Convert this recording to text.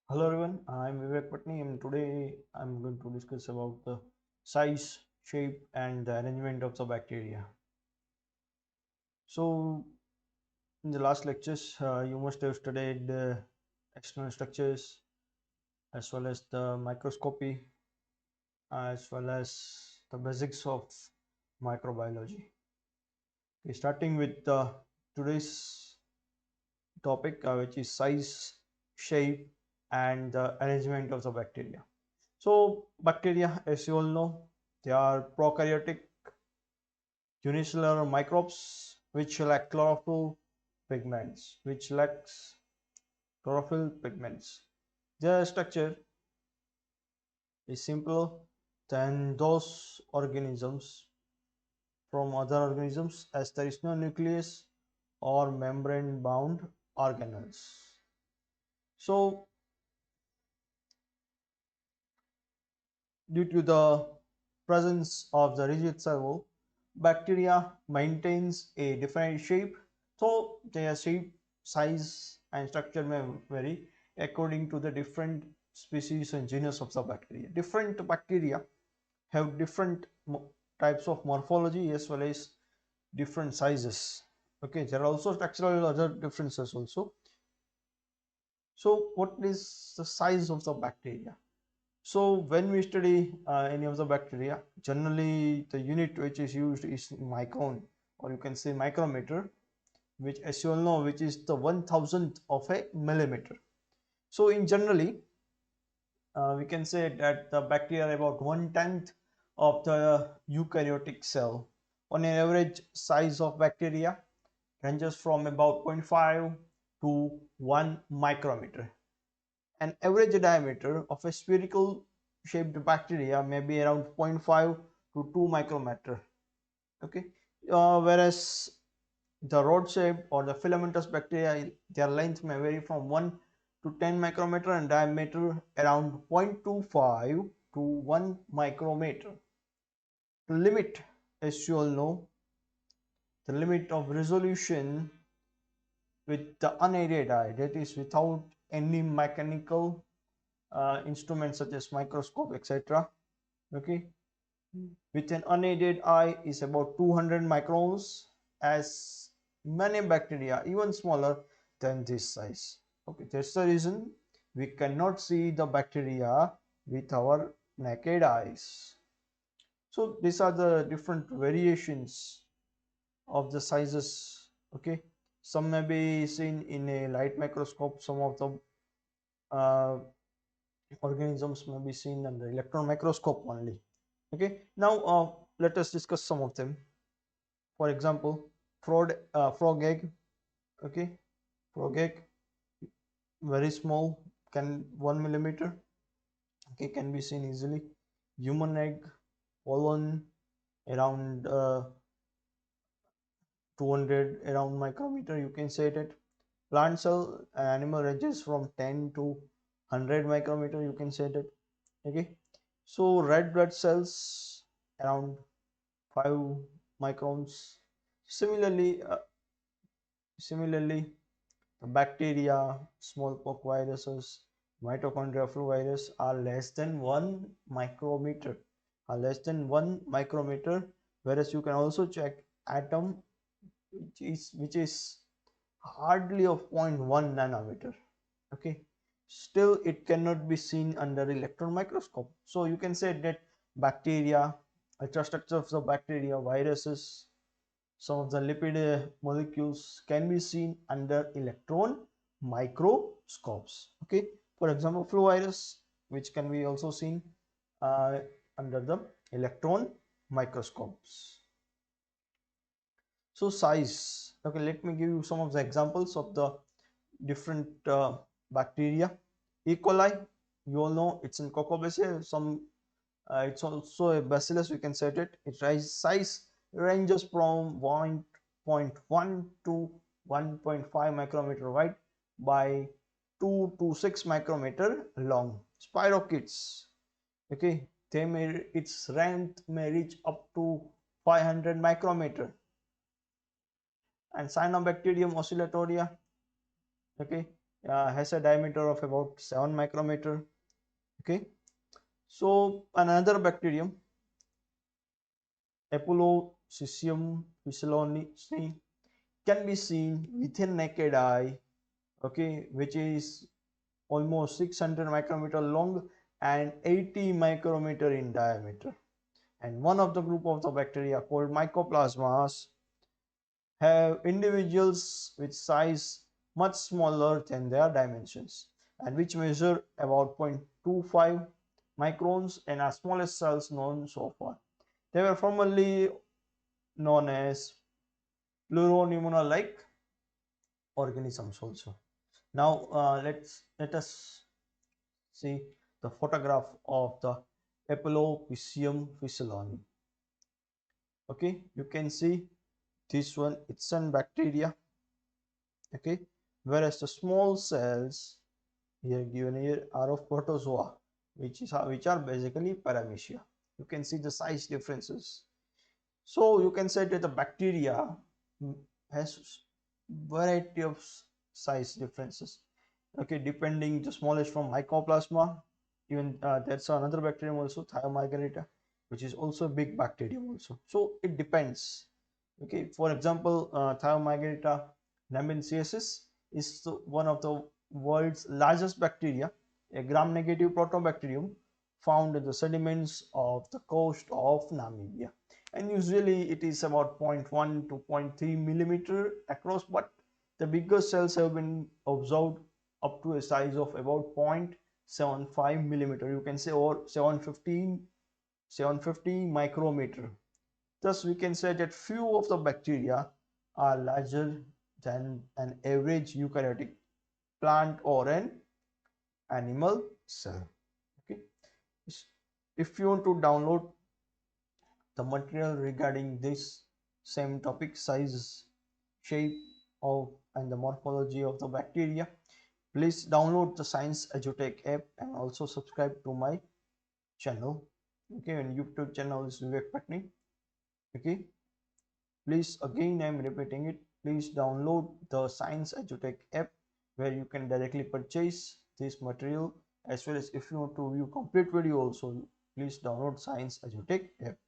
Hello everyone, I'm Vivek Patni and today I'm going to discuss about the size, shape and the arrangement of the bacteria. So in the last lectures you must have studied the external structures as well as the microscopy as well as the basics of microbiology. Okay, starting with today's topic which is size, shape and the arrangement of the bacteria. So bacteria, as you all know, they are prokaryotic unicellular microbes which lack chlorophyll pigments, Their structure is simpler than those organisms from other organisms as there is no nucleus or membrane bound organelles. So due to the presence of the rigid cell wall, bacteria maintains a defined shape, so their shape, size and structure may vary according to the different species and genus of the bacteria. Different bacteria have different types of morphology as well as different sizes. Okay, there are also structural other differences also. So what is the size of the bacteria? So when we study any of the bacteria, generally the unit which is used is micron, or you can say micrometer, which as you all know, which is the 1,000th of a millimeter. So in generally, we can say that the bacteria are about 1/10 of the eukaryotic cell. On an average size of bacteria ranges from about 0.5 to 1 micrometer. An average diameter of a spherical shaped bacteria may be around 0.5 to 2 micrometer. Okay, whereas the rod shaped or the filamentous bacteria, their length may vary from 1 to 10 micrometer and diameter around 0.25 to 1 micrometer. The limit, as you all know, the limit of resolution with the unaided eye, that is without any mechanical instruments such as microscope, etc. Okay, with an unaided eye is about 200 microns, as many bacteria even smaller than this size. Okay, that's the reason we cannot see the bacteria with our naked eyes. So these are the different variations of the sizes. Okay, some may be seen in a light microscope, some of the uh, organisms may be seen under electron microscope only. Okay, now let us discuss some of them. For example, frog egg. Okay, frog egg, very small, can 1 millimeter. Okay, can be seen easily. Human egg, pollen, around 200 around micrometer, you can say that. Plant cell, animal ranges from 10 to 100 micrometer, you can say that. Okay, so red blood cells around 5 microns. Similarly, bacteria, smallpox viruses, mitochondrial flu virus are less than 1 micrometer, whereas you can also check atom which is hardly of 0.1 nanometer. Okay, still it cannot be seen under electron microscope. So you can say that bacteria, ultrastructure of the bacteria, viruses, some of the lipid molecules can be seen under electron microscopes. Okay, for example, flu virus, which can be also seen uh, under the electron microscopes. So size. Okay, let me give you some of the examples of the different bacteria. E. coli, you all know it's in Cucurbitaceae. It's also a bacillus, we can say it. Its size ranges from 1.1 to 1.5 micrometer wide by 2 to 6 micrometer long. Spirochetes, okay, its length may reach up to 500 micrometer. And Cyanobacterium oscillatoria, okay, has a diameter of about 7 micrometer. Okay, so another bacterium, Apollocysium physioloni, can be seen with a naked eye, okay, which is almost 600 micrometer long and 80 micrometer in diameter. And one of the group of the bacteria called mycoplasmas have individuals with size much smaller than their dimensions and which measure about 0.25 microns and are smallest cells known so far. They were formerly known as pleuronimuna like organisms also. Now let us see the photograph of the Apollocysium physioloni. Okay, you can see this one, it's an bacteria. Okay, whereas the small cells here given here are of protozoa, which are basically paramecia. You can see the size differences. So you can say that the bacteria has variety of size differences. Okay, depending the smallest from Mycoplasma, even that's another bacterium also, Thiomargarita, which is also a big bacterium also. So it depends. Okay, for example, Thiomargarita namensis is one of the world's largest bacteria, a gram-negative protobacterium found in the sediments of the coast of Namibia. And usually it is about zero point 0.1 to zero point 0.3 millimeter across, but the biggest cells have been observed up to a size of about 0.75 millimeter, you can say, or 750 micrometer. Thus we can say that few of the bacteria are larger than an average eukaryotic plant or an animal cell. Okay, if you want to download the material regarding this same topic, size, shape of and the morphology of the bacteria, please download the Science Edutech app and also subscribe to my channel. Okay, and YouTube channel is Vivek Patni. Okay, please, again I'm repeating it, please download the Science Edutech app where you can directly purchase this material, as well as if you want to view complete video also, please download Science Edutech app.